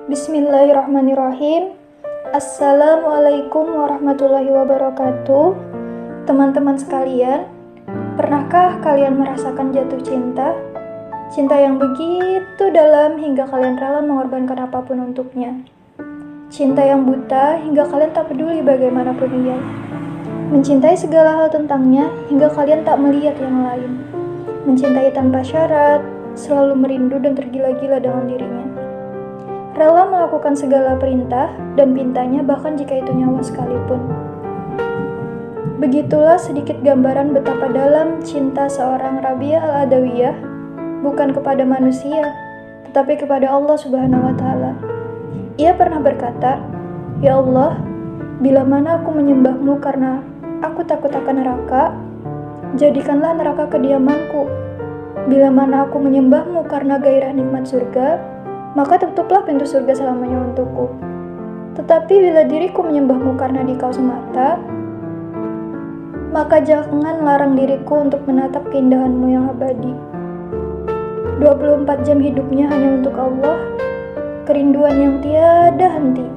Bismillahirrahmanirrahim. Assalamualaikum warahmatullahi wabarakatuh. Teman-teman sekalian, pernahkah kalian merasakan jatuh cinta? Cinta yang begitu dalam hingga kalian rela mengorbankan apapun untuknya. Cinta yang buta hingga kalian tak peduli bagaimanapun ia. Mencintai segala hal tentangnya hingga kalian tak melihat yang lain. Mencintai tanpa syarat, selalu merindu dan tergila-gila dengan dirinya. Rela melakukan segala perintah dan pintanya bahkan jika itu nyawa sekalipun. Begitulah sedikit gambaran betapa dalam cinta seorang Rabi'ah Al-Adawiyah, bukan kepada manusia, tetapi kepada Allah Subhanahu wa Ta'ala. Ia pernah berkata, "Ya Allah, bila mana aku menyembahmu karena aku takut akan neraka, jadikanlah neraka kediamanku. Bila mana aku menyembahmu karena gairah nikmat surga, maka tutuplah pintu surga selamanya untukku. Tetapi bila diriku menyembahmu karena dikau semata, maka jangan larang diriku untuk menatap keindahanmu yang abadi." 24 jam hidupnya hanya untuk Allah, kerinduan yang tiada henti.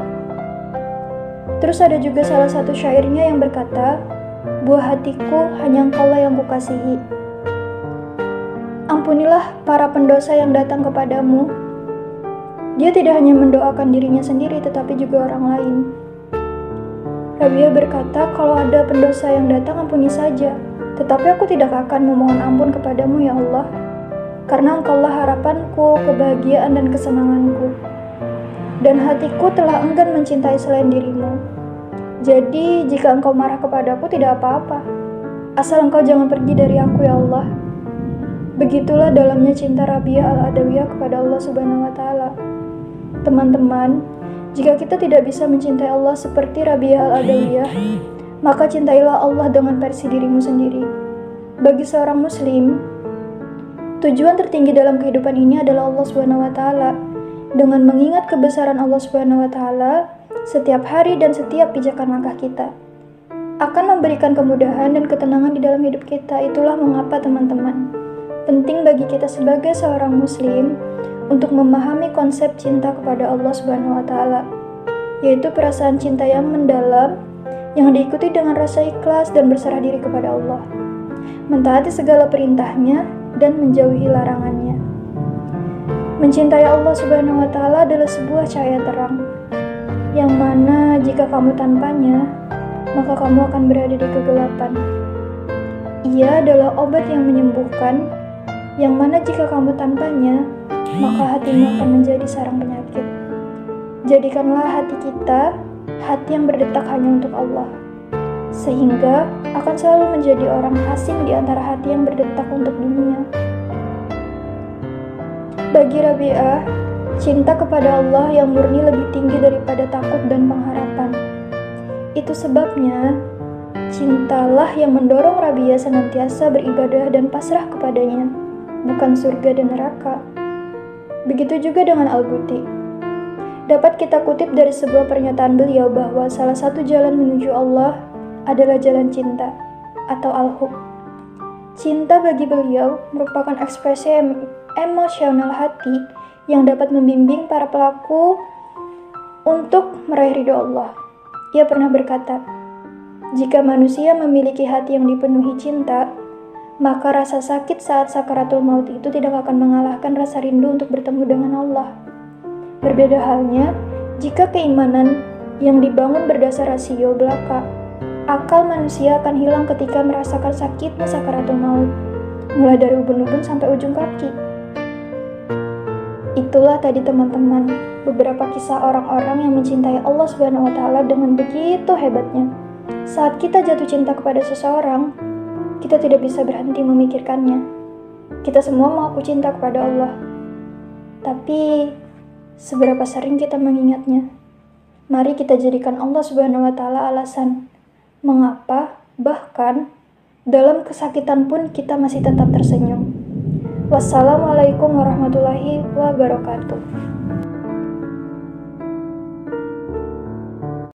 Terus ada juga salah satu syairnya yang berkata, "Buah hatiku hanya engkaulah yang kukasihi. Ampunilah para pendosa yang datang kepadamu." Dia tidak hanya mendoakan dirinya sendiri, tetapi juga orang lain. Rabi'ah berkata, "Kalau ada pendosa yang datang, ampuni saja. Tetapi aku tidak akan memohon ampun kepadamu, ya Allah. Karena engkaulah harapanku, kebahagiaan dan kesenanganku. Dan hatiku telah enggan mencintai selain dirimu. Jadi, jika engkau marah kepadaku, tidak apa-apa. Asal engkau jangan pergi dari aku, ya Allah." Begitulah dalamnya cinta Rabi'ah Al-Adawiyah kepada Allah Subhanahu wa Ta'ala. Teman-teman, jika kita tidak bisa mencintai Allah seperti Rabi'ah Al-Adawiyah, maka cintailah Allah dengan versi dirimu sendiri. Bagi seorang muslim, tujuan tertinggi dalam kehidupan ini adalah Allah Subhanahu wa Ta'ala. Dengan mengingat kebesaran Allah Subhanahu wa Ta'ala, setiap hari dan setiap pijakan langkah kita akan memberikan kemudahan dan ketenangan di dalam hidup kita. Itulah mengapa teman-teman, penting bagi kita sebagai seorang muslim untuk memahami konsep cinta kepada Allah Subhanahu wa Ta'ala, yaitu perasaan cinta yang mendalam yang diikuti dengan rasa ikhlas dan berserah diri kepada Allah, mentaati segala perintahnya dan menjauhi larangannya. Mencintai Allah Subhanahu wa Ta'ala adalah sebuah cahaya terang, yang mana jika kamu tanpanya, maka kamu akan berada di kegelapan. Ia adalah obat yang menyembuhkan, yang mana jika kamu tanpanya, maka hatimu akan menjadi sarang penyakit. Jadikanlah hati kita hati yang berdetak hanya untuk Allah, sehingga akan selalu menjadi orang asing di antara hati yang berdetak untuk dunia. Bagi Rabi'ah, cinta kepada Allah yang murni lebih tinggi daripada takut dan pengharapan. Itu sebabnya, cintalah yang mendorong Rabi'ah senantiasa beribadah dan pasrah kepadanya, bukan surga dan neraka. Begitu juga dengan Al-Buti. Dapat kita kutip dari sebuah pernyataan beliau bahwa salah satu jalan menuju Allah adalah jalan cinta atau al-hub. Cinta bagi beliau merupakan ekspresi emosional hati yang dapat membimbing para pelaku untuk meraih ridho Allah. Ia pernah berkata, "Jika manusia memiliki hati yang dipenuhi cinta, maka rasa sakit saat sakaratul maut itu tidak akan mengalahkan rasa rindu untuk bertemu dengan Allah." Berbeda halnya, jika keimanan yang dibangun berdasar rasio belaka, akal manusia akan hilang ketika merasakan sakitnya sakaratul maut, mulai dari ubun-ubun sampai ujung kaki. Itulah tadi teman-teman, beberapa kisah orang-orang yang mencintai Allah Subhanahu wa Ta'ala dengan begitu hebatnya. Saat kita jatuh cinta kepada seseorang, kita tidak bisa berhenti memikirkannya. Kita semua mengaku cinta kepada Allah. Tapi, seberapa sering kita mengingatnya? Mari kita jadikan Allah Subhanahu wa Ta'ala alasan mengapa, bahkan dalam kesakitan pun kita masih tetap tersenyum. Wassalamualaikum warahmatullahi wabarakatuh.